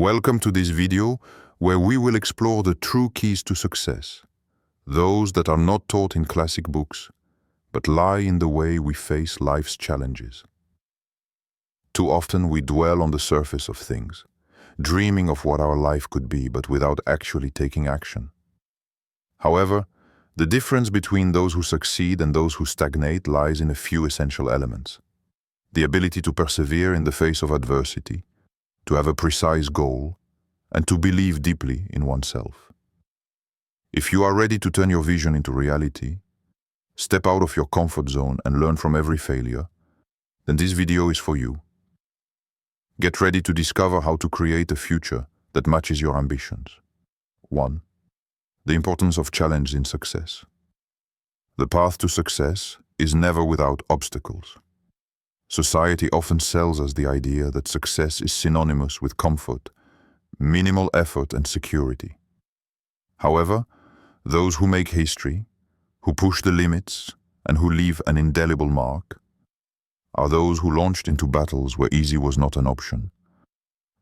Welcome to this video where we will explore the true keys to success, those that are not taught in classic books, but lie in the way we face life's challenges. Too often we dwell on the surface of things, dreaming of what our life could be, but without actually taking action. However, the difference between those who succeed and those who stagnate lies in a few essential elements. The ability to persevere in the face of adversity, to have a precise goal, and to believe deeply in oneself. If you are ready to turn your vision into reality, step out of your comfort zone and learn from every failure, then this video is for you. Get ready to discover how to create a future that matches your ambitions. 1. The importance of challenge in success. The path to success is never without obstacles. Society often sells us the idea that success is synonymous with comfort, minimal effort and security. However, those who make history, who push the limits, and who leave an indelible mark, are those who launched into battles where easy was not an option.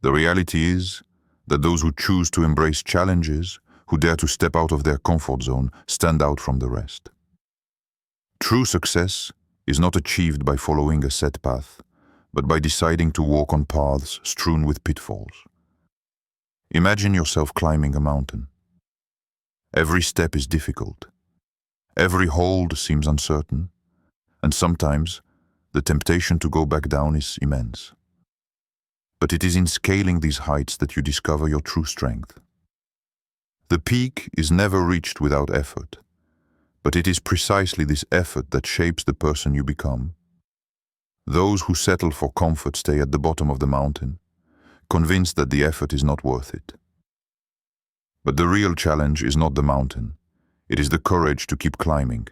The reality is that those who choose to embrace challenges, who dare to step out of their comfort zone, stand out from the rest. True success is not achieved by following a set path, but by deciding to walk on paths strewn with pitfalls. Imagine yourself climbing a mountain. Every step is difficult. Every hold seems uncertain, and sometimes the temptation to go back down is immense. But it is in scaling these heights that you discover your true strength. The peak is never reached without effort, but it is precisely this effort that shapes the person you become. Those who settle for comfort stay at the bottom of the mountain, convinced that the effort is not worth it. But the real challenge is not the mountain. It is the courage to keep climbing.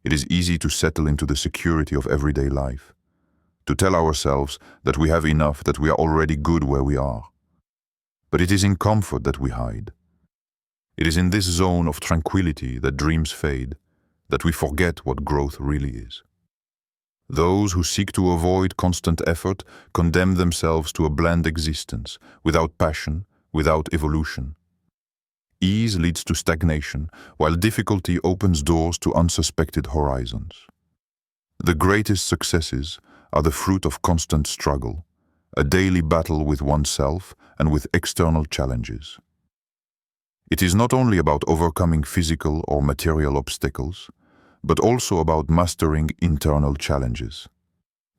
It is easy to settle into the security of everyday life, to tell ourselves that we have enough, that we are already good where we are. But it is in comfort that we hide. It is in this zone of tranquility that dreams fade, that we forget what growth really is. Those who seek to avoid constant effort condemn themselves to a bland existence, without passion, without evolution. Ease leads to stagnation, while difficulty opens doors to unsuspected horizons. The greatest successes are the fruit of constant struggle, a daily battle with oneself and with external challenges. It is not only about overcoming physical or material obstacles, but also about mastering internal challenges: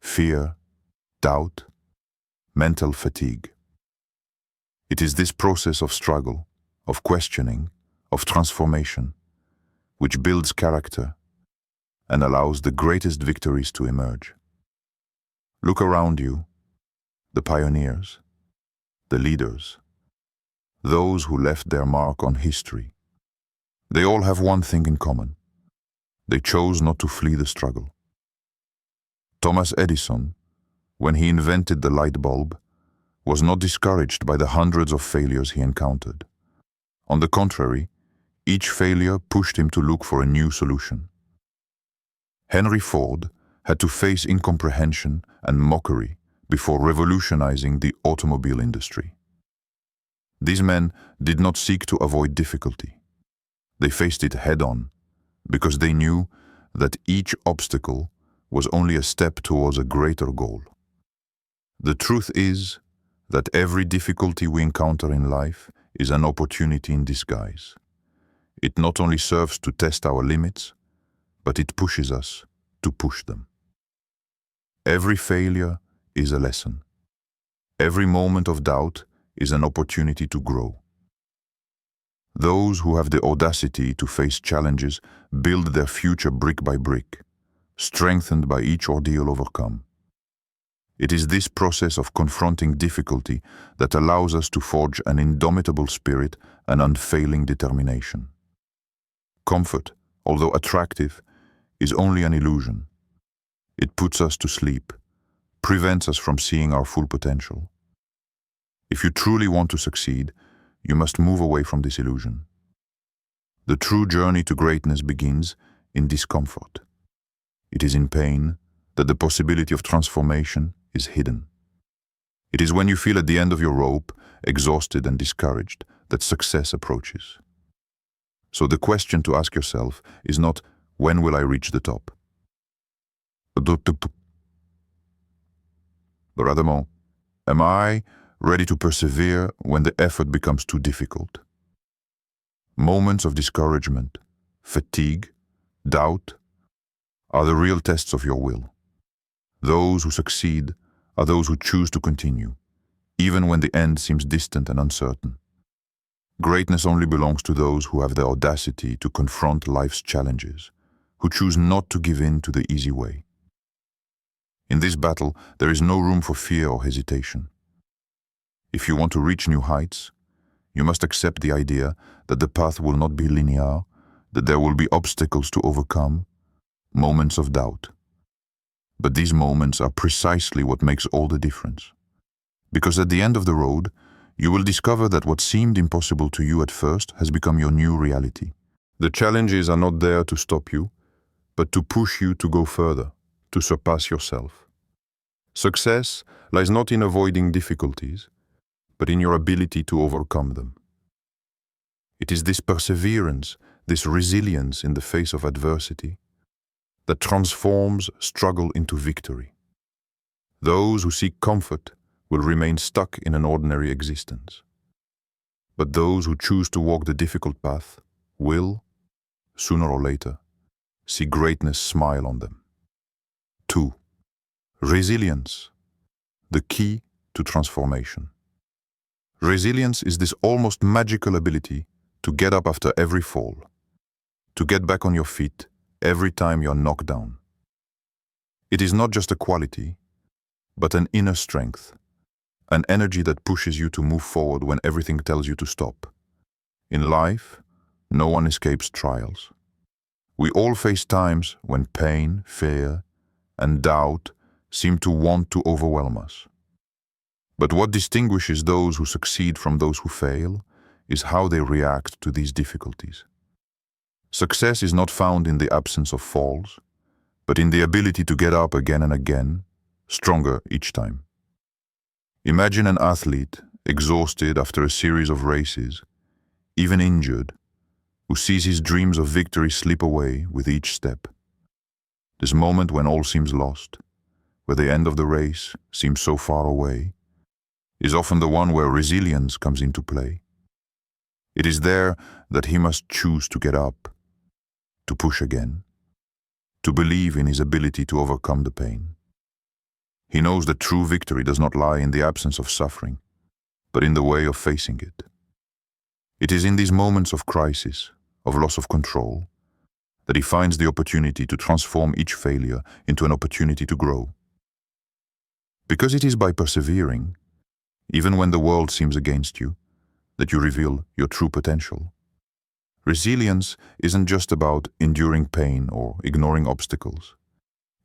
fear, doubt, mental fatigue. It is this process of struggle, of questioning, of transformation, which builds character and allows the greatest victories to emerge. Look around you, the pioneers, the leaders, those who left their mark on history. They all have one thing in common. They chose not to flee the struggle. Thomas Edison, when he invented the light bulb, was not discouraged by the hundreds of failures he encountered. On the contrary, each failure pushed him to look for a new solution. Henry Ford had to face incomprehension and mockery before revolutionizing the automobile industry. These men did not seek to avoid difficulty. They faced it head-on, because they knew that each obstacle was only a step towards a greater goal. The truth is that every difficulty we encounter in life is an opportunity in disguise. It not only serves to test our limits, but it pushes us to push them. Every failure is a lesson. Every moment of doubt is an opportunity to grow. Those who have the audacity to face challenges build their future brick by brick, strengthened by each ordeal overcome. It is this process of confronting difficulty that allows us to forge an indomitable spirit and unfailing determination. Comfort, although attractive, is only an illusion. It puts us to sleep, prevents us from seeing our full potential. If you truly want to succeed, you must move away from this illusion. The true journey to greatness begins in discomfort. It is in pain that the possibility of transformation is hidden. It is when you feel at the end of your rope, exhausted and discouraged, that success approaches. So the question to ask yourself is not, when will I reach the top? But rather more, am I ready to persevere when the effort becomes too difficult? Moments of discouragement, fatigue, doubt are the real tests of your will. Those who succeed are those who choose to continue, even when the end seems distant and uncertain. Greatness only belongs to those who have the audacity to confront life's challenges, who choose not to give in to the easy way. In this battle, there is no room for fear or hesitation. If you want to reach new heights, you must accept the idea that the path will not be linear, that there will be obstacles to overcome, moments of doubt. But these moments are precisely what makes all the difference. Because at the end of the road, you will discover that what seemed impossible to you at first has become your new reality. The challenges are not there to stop you, but to push you to go further, to surpass yourself. Success lies not in avoiding difficulties, but in your ability to overcome them. It is this perseverance, this resilience in the face of adversity, that transforms struggle into victory. Those who seek comfort will remain stuck in an ordinary existence. But those who choose to walk the difficult path will, sooner or later, see greatness smile on them. 2. Resilience, the key to transformation. Resilience is this almost magical ability to get up after every fall, to get back on your feet every time you're knocked down. It is not just a quality, but an inner strength, an energy that pushes you to move forward when everything tells you to stop. In life, no one escapes trials. We all face times when pain, fear, and doubt seem to want to overwhelm us. But what distinguishes those who succeed from those who fail is how they react to these difficulties. Success is not found in the absence of falls, but in the ability to get up again and again, stronger each time. Imagine an athlete, exhausted after a series of races, even injured, who sees his dreams of victory slip away with each step. This moment when all seems lost, where the end of the race seems so far away, is often the one where resilience comes into play. It is there that he must choose to get up, to push again, to believe in his ability to overcome the pain. He knows that true victory does not lie in the absence of suffering, but in the way of facing it. It is in these moments of crisis, of loss of control, that he finds the opportunity to transform each failure into an opportunity to grow. Because it is by persevering, even when the world seems against you, that you reveal your true potential. Resilience isn't just about enduring pain or ignoring obstacles.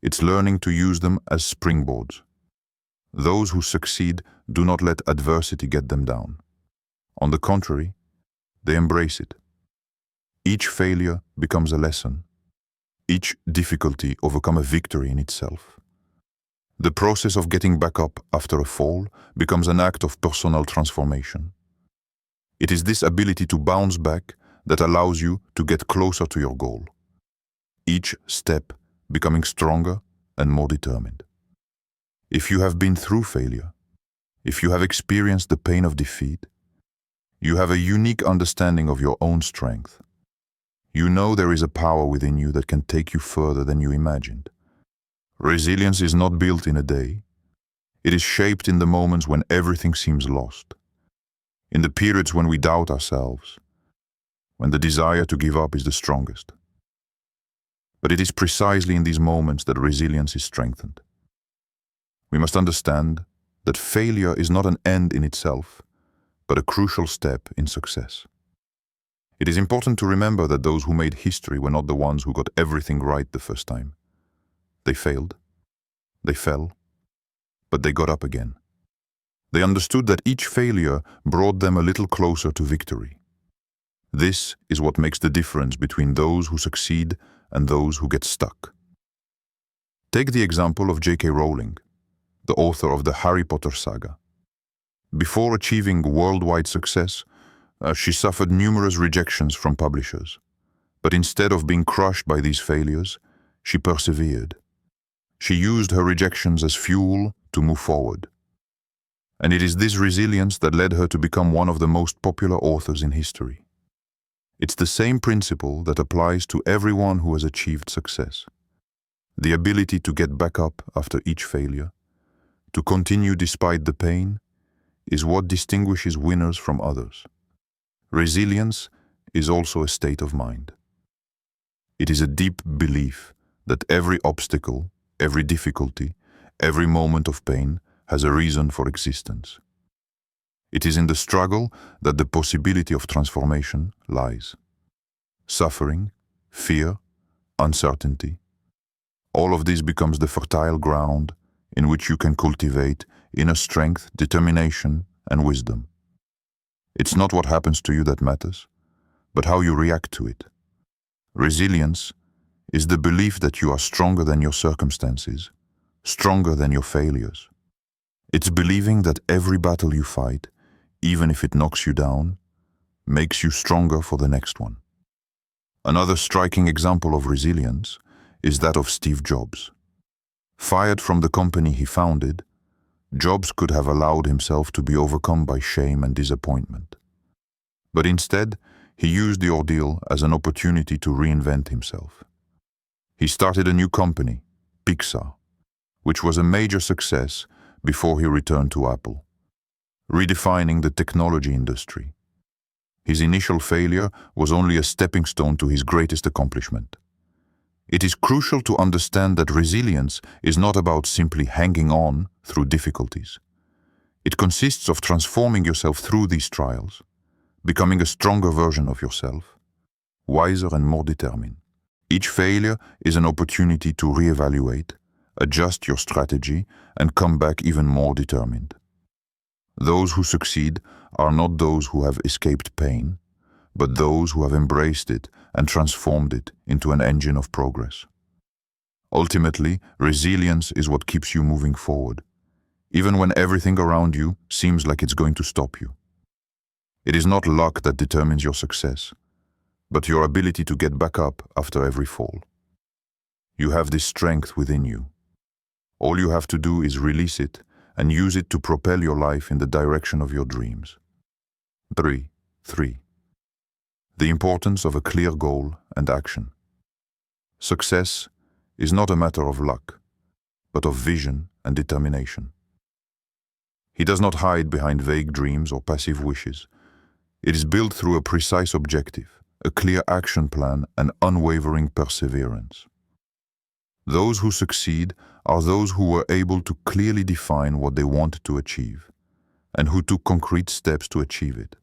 It's learning to use them as springboards. Those who succeed do not let adversity get them down. On the contrary, they embrace it. Each failure becomes a lesson. Each difficulty overcomes a victory in itself. The process of getting back up after a fall becomes an act of personal transformation. It is this ability to bounce back that allows you to get closer to your goal. Each step becoming stronger and more determined. If you have been through failure, if you have experienced the pain of defeat, you have a unique understanding of your own strength. You know there is a power within you that can take you further than you imagined. Resilience is not built in a day. It is shaped in the moments when everything seems lost, in the periods when we doubt ourselves, when the desire to give up is the strongest. But it is precisely in these moments that resilience is strengthened. We must understand that failure is not an end in itself, but a crucial step in success. It is important to remember that those who made history were not the ones who got everything right the first time. They failed, they fell, but they got up again. They understood that each failure brought them a little closer to victory. This is what makes the difference between those who succeed and those who get stuck. Take the example of J.K. Rowling, the author of the Harry Potter saga. Before achieving worldwide success, she suffered numerous rejections from publishers. But instead of being crushed by these failures, she persevered. She used her rejections as fuel to move forward. And it is this resilience that led her to become one of the most popular authors in history. It's the same principle that applies to everyone who has achieved success. The ability to get back up after each failure, to continue despite the pain, is what distinguishes winners from others. Resilience is also a state of mind. It is a deep belief that every obstacle, every difficulty, every moment of pain has a reason for existence. It is in the struggle that the possibility of transformation lies. Suffering, fear, uncertainty, all of this becomes the fertile ground in which you can cultivate inner strength, determination, and wisdom. It's not what happens to you that matters, but how you react to it. Resilience is the belief that you are stronger than your circumstances, stronger than your failures. It's believing that every battle you fight, even if it knocks you down, makes you stronger for the next one. Another striking example of resilience is that of Steve Jobs. Fired from the company he founded, Jobs could have allowed himself to be overcome by shame and disappointment. But instead, he used the ordeal as an opportunity to reinvent himself. He started a new company, Pixar, which was a major success before he returned to Apple, redefining the technology industry. His initial failure was only a stepping stone to his greatest accomplishment. It is crucial to understand that resilience is not about simply hanging on through difficulties. It consists of transforming yourself through these trials, becoming a stronger version of yourself, wiser and more determined. Each failure is an opportunity to reevaluate, adjust your strategy, and come back even more determined. Those who succeed are not those who have escaped pain, but those who have embraced it and transformed it into an engine of progress. Ultimately, resilience is what keeps you moving forward, even when everything around you seems like it's going to stop you. It is not luck that determines your success, but your ability to get back up after every fall. You have this strength within you. All you have to do is release it and use it to propel your life in the direction of your dreams. 3. The importance of a clear goal and action. Success is not a matter of luck, but of vision and determination. He does not hide behind vague dreams or passive wishes. It is built through a precise objective, a clear action plan, and unwavering perseverance. Those who succeed are those who were able to clearly define what they wanted to achieve, and who took concrete steps to achieve it.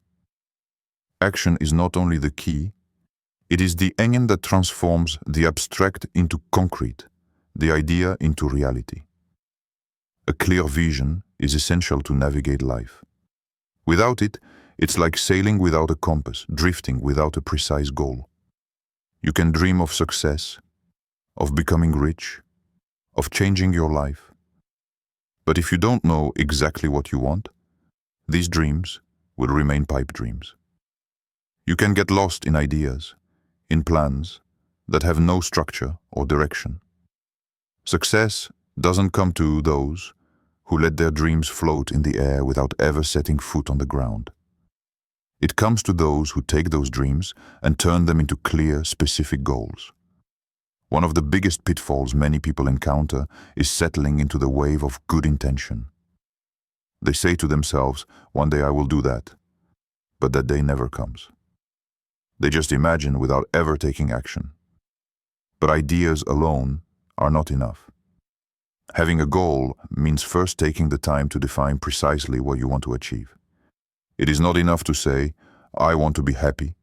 Action is not only the key, it is the engine that transforms the abstract into concrete, the idea into reality. A clear vision is essential to navigate life. Without it, it's like sailing without a compass, drifting without a precise goal. You can dream of success, of becoming rich, of changing your life. But if you don't know exactly what you want, these dreams will remain pipe dreams. You can get lost in ideas, in plans that have no structure or direction. Success doesn't come to those who let their dreams float in the air without ever setting foot on the ground. It comes to those who take those dreams and turn them into clear, specific goals. One of the biggest pitfalls many people encounter is settling into the wave of good intention. They say to themselves, one day I will do that, but that day never comes. They just imagine without ever taking action. But ideas alone are not enough. Having a goal means first taking the time to define precisely what you want to achieve. It is not enough to say, I want to be happy,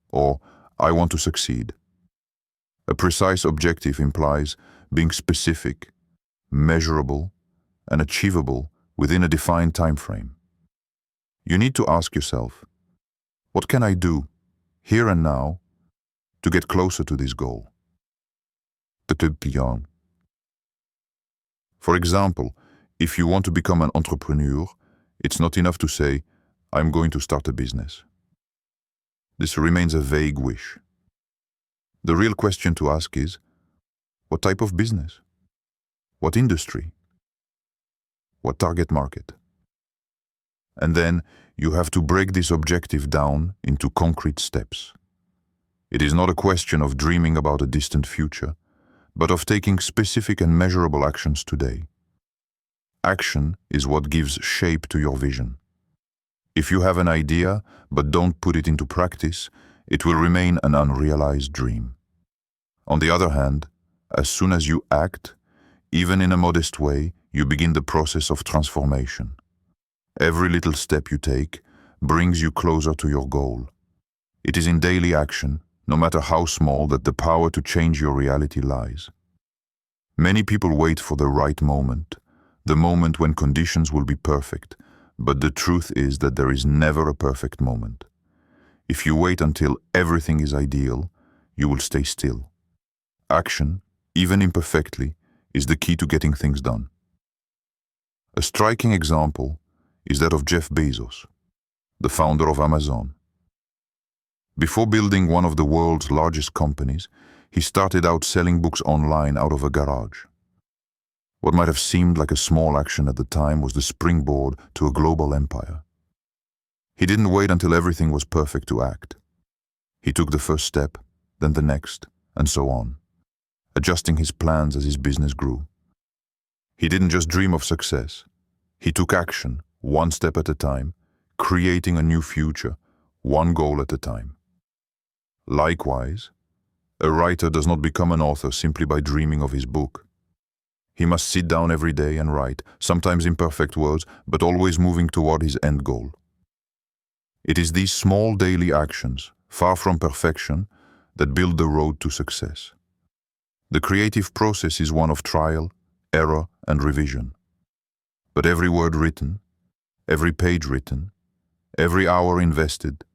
or I want to succeed. A precise objective implies being specific, measurable, and achievable within a defined time frame. You need to ask yourself, what can I do, here and now, to get closer to this goal? For example, if you want to become an entrepreneur, It's not enough to say, I'm going to start a business. This remains a vague wish. The real question to ask is, what type of business? What industry? What target market? And then you have to break this objective down into concrete steps. It is not a question of dreaming about a distant future, but of taking specific and measurable actions today. Action is what gives shape to your vision. If you have an idea but don't put it into practice, it will remain an unrealized dream. On the other hand, as soon as you act, even in a modest way, you begin the process of transformation. Every little step you take brings you closer to your goal. It is in daily action, no matter how small, that the power to change your reality lies. Many people wait for the right moment, the moment when conditions will be perfect, but the truth is that there is never a perfect moment. If you wait until everything is ideal, you will stay still. Action, even imperfectly, is the key to getting things done. A striking example is that of Jeff Bezos, the founder of Amazon. Before building one of the world's largest companies, he started out selling books online out of a garage. What might have seemed like a small action at the time was the springboard to a global empire. He didn't wait until everything was perfect to act. He took the first step, then the next, and so on, adjusting his plans as his business grew. He didn't just dream of success. He took action, one step at a time, creating a new future, one goal at a time. Likewise, a writer does not become an author simply by dreaming of his book. He must sit down every day and write, sometimes imperfect words, but always moving toward his end goal. It is these small daily actions, far from perfection, that build the road to success. The creative process is one of trial, error, and revision. But every word written, every page written, every hour invested,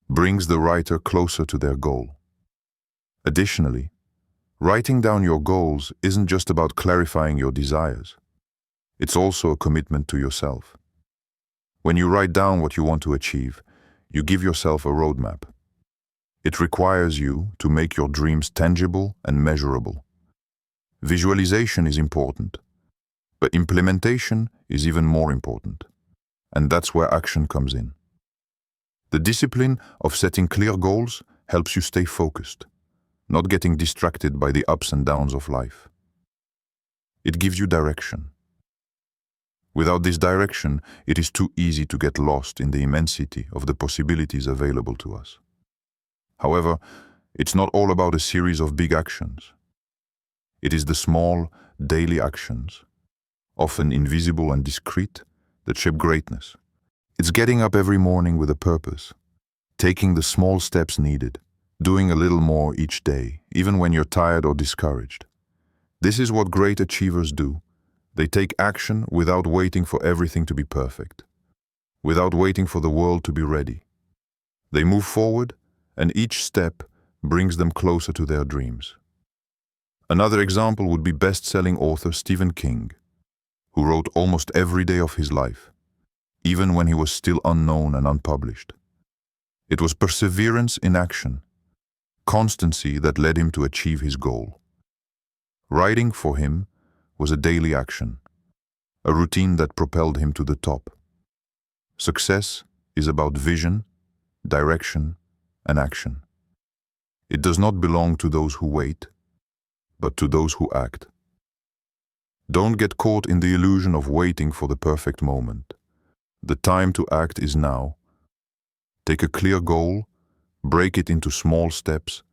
brings the writer closer to their goal. Additionally, writing down your goals isn't just about clarifying your desires. It's also a commitment to yourself. When you write down what you want to achieve, you give yourself a roadmap. It requires you to make your dreams tangible and measurable. Visualization is important, but implementation is even more important. And that's where action comes in. The discipline of setting clear goals helps you stay focused, not getting distracted by the ups and downs of life. It gives you direction. Without this direction, it is too easy to get lost in the immensity of the possibilities available to us. However, it's not all about a series of big actions. It is the small, daily actions, often invisible and discreet, that shape greatness. It's getting up every morning with a purpose, taking the small steps needed, doing a little more each day, even when you're tired or discouraged. This is what great achievers do. They take action without waiting for everything to be perfect, without waiting for the world to be ready. They move forward, and each step brings them closer to their dreams. Another example would be best-selling author Stephen King, who wrote almost every day of his life, even when he was still unknown and unpublished. It was perseverance in action, constancy that led him to achieve his goal. Writing for him was a daily action, a routine that propelled him to the top. Success is about vision, direction, and action. It does not belong to those who wait, but to those who act. Don't get caught in the illusion of waiting for the perfect moment. The time to act is now. Take a clear goal, break it into small steps,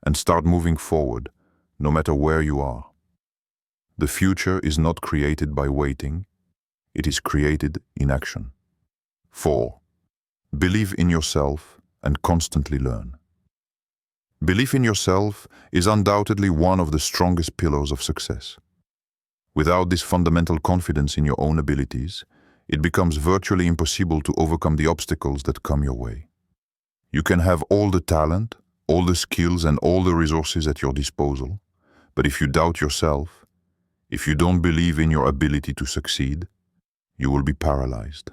and start moving forward, no matter where you are. The future is not created by waiting, it is created in action. 4. Believe in yourself and constantly learn. Belief in yourself is undoubtedly one of the strongest pillars of success. Without this fundamental confidence in your own abilities, it becomes virtually impossible to overcome the obstacles that come your way. You can have all the talent, all the skills, and all the resources at your disposal, but if you doubt yourself, if you don't believe in your ability to succeed, you will be paralyzed.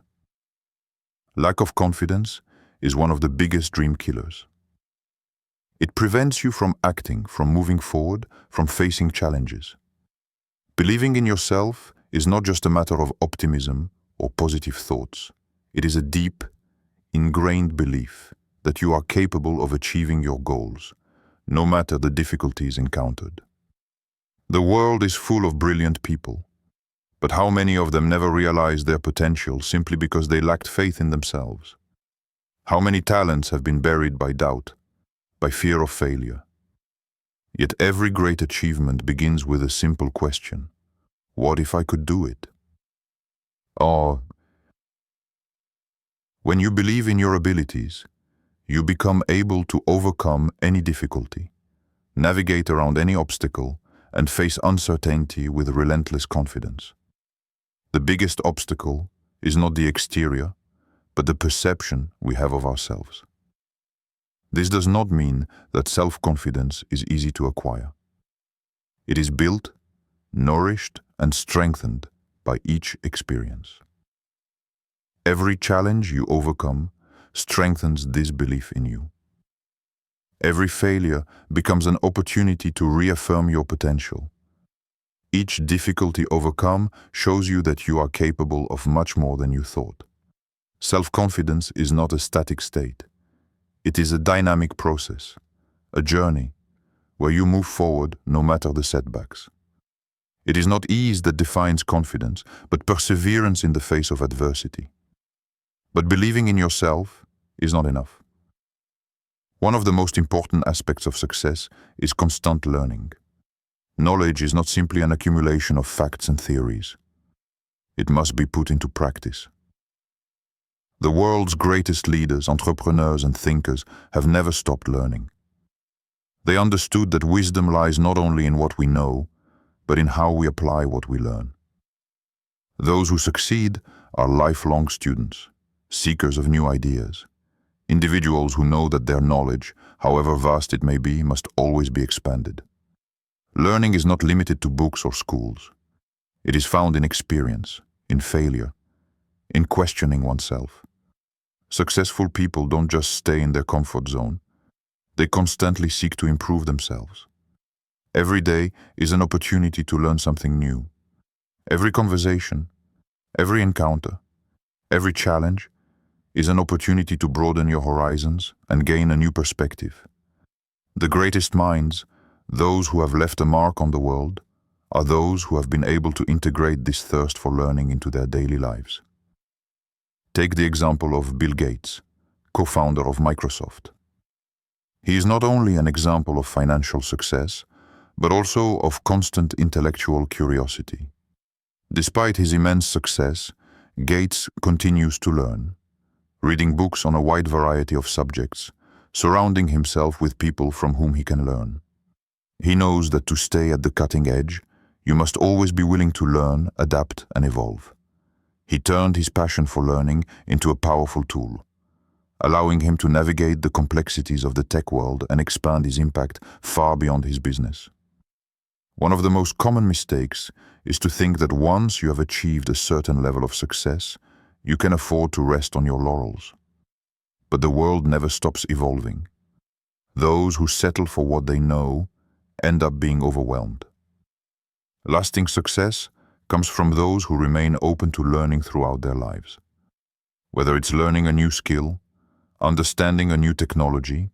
Lack of confidence is one of the biggest dream killers. It prevents you from acting, from moving forward, from facing challenges. Believing in yourself is not just a matter of optimism or positive thoughts. It is a deep, ingrained belief that you are capable of achieving your goals, no matter the difficulties encountered. The world is full of brilliant people, but how many of them never realized their potential simply because they lacked faith in themselves? How many talents have been buried by doubt, by fear of failure? Yet every great achievement begins with a simple question: what if I could do it? Or, when you believe in your abilities, you become able to overcome any difficulty, navigate around any obstacle, and face uncertainty with relentless confidence. The biggest obstacle is not the exterior, but the perception we have of ourselves. This does not mean that self-confidence is easy to acquire. It is built, nourished, and strengthened by each experience. Every challenge you overcome strengthens this belief in you. Every failure becomes an opportunity to reaffirm your potential. Each difficulty overcome shows you that you are capable of much more than you thought. Self-confidence is not a static state. It is a dynamic process, a journey, where you move forward no matter the setbacks. It is not ease that defines confidence, but perseverance in the face of adversity. But believing in yourself is not enough. One of the most important aspects of success is constant learning. Knowledge is not simply an accumulation of facts and theories. It must be put into practice. The world's greatest leaders, entrepreneurs, and thinkers have never stopped learning. They understood that wisdom lies not only in what we know, but in how we apply what we learn. Those who succeed are lifelong students, seekers of new ideas, individuals who know that their knowledge, however vast it may be, must always be expanded. Learning is not limited to books or schools. It is found in experience, in failure, in questioning oneself. Successful people don't just stay in their comfort zone. They constantly seek to improve themselves. Every day is an opportunity to learn something new. Every conversation, every encounter, every challenge is an opportunity to broaden your horizons and gain a new perspective. The greatest minds, those who have left a mark on the world, are those who have been able to integrate this thirst for learning into their daily lives. Take the example of Bill Gates, co-founder of Microsoft. He is not only an example of financial success, but also of constant intellectual curiosity. Despite his immense success, Gates continues to learn, reading books on a wide variety of subjects, surrounding himself with people from whom he can learn. He knows that to stay at the cutting edge, you must always be willing to learn, adapt, and evolve. He turned his passion for learning into a powerful tool, allowing him to navigate the complexities of the tech world and expand his impact far beyond his business. One of the most common mistakes is to think that once you have achieved a certain level of success, you can afford to rest on your laurels. But the world never stops evolving. Those who settle for what they know end up being overwhelmed. Lasting success comes from those who remain open to learning throughout their lives. Whether it's learning a new skill, understanding a new technology,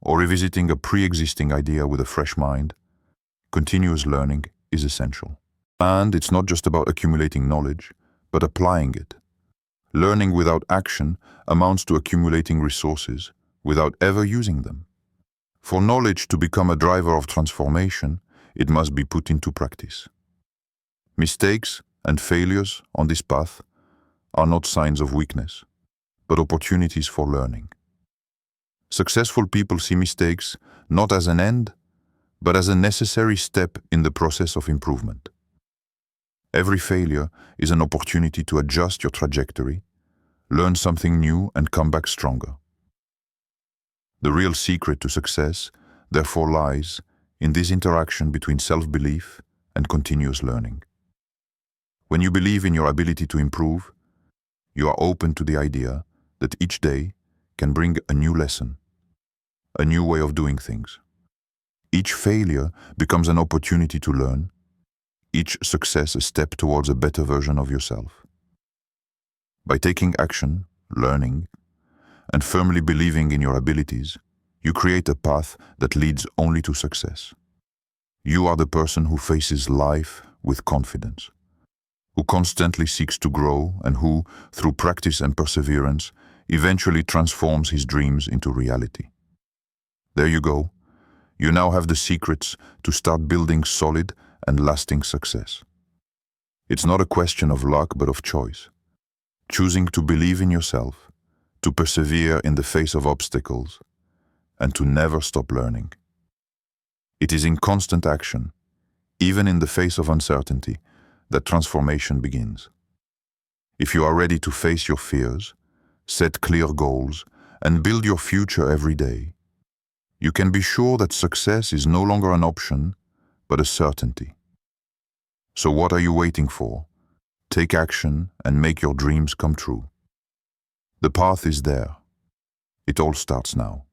or revisiting a pre-existing idea with a fresh mind, continuous learning is essential. And it's not just about accumulating knowledge, but applying it. Learning without action amounts to accumulating resources without ever using them. For knowledge to become a driver of transformation, it must be put into practice. Mistakes and failures on this path are not signs of weakness, but opportunities for learning. Successful people see mistakes not as an end, but as a necessary step in the process of improvement. Every failure is an opportunity to adjust your trajectory, learn something new, and come back stronger. The real secret to success, therefore, lies in this interaction between self-belief and continuous learning. When you believe in your ability to improve, you are open to the idea that each day can bring a new lesson, a new way of doing things. Each failure becomes an opportunity to learn, each success a step towards a better version of yourself. By taking action, learning, and firmly believing in your abilities, you create a path that leads only to success. You are the person who faces life with confidence, who constantly seeks to grow and who, through practice and perseverance, eventually transforms his dreams into reality. There you go. You now have the secrets to start building solid and lasting success. It's not a question of luck but of choice. Choosing to believe in yourself, to persevere in the face of obstacles, and to never stop learning. It is in constant action, even in the face of uncertainty, that transformation begins. If you are ready to face your fears, set clear goals, and build your future every day, you can be sure that success is no longer an option, but a certainty. So what are you waiting for? Take action and make your dreams come true. The path is there. It all starts now.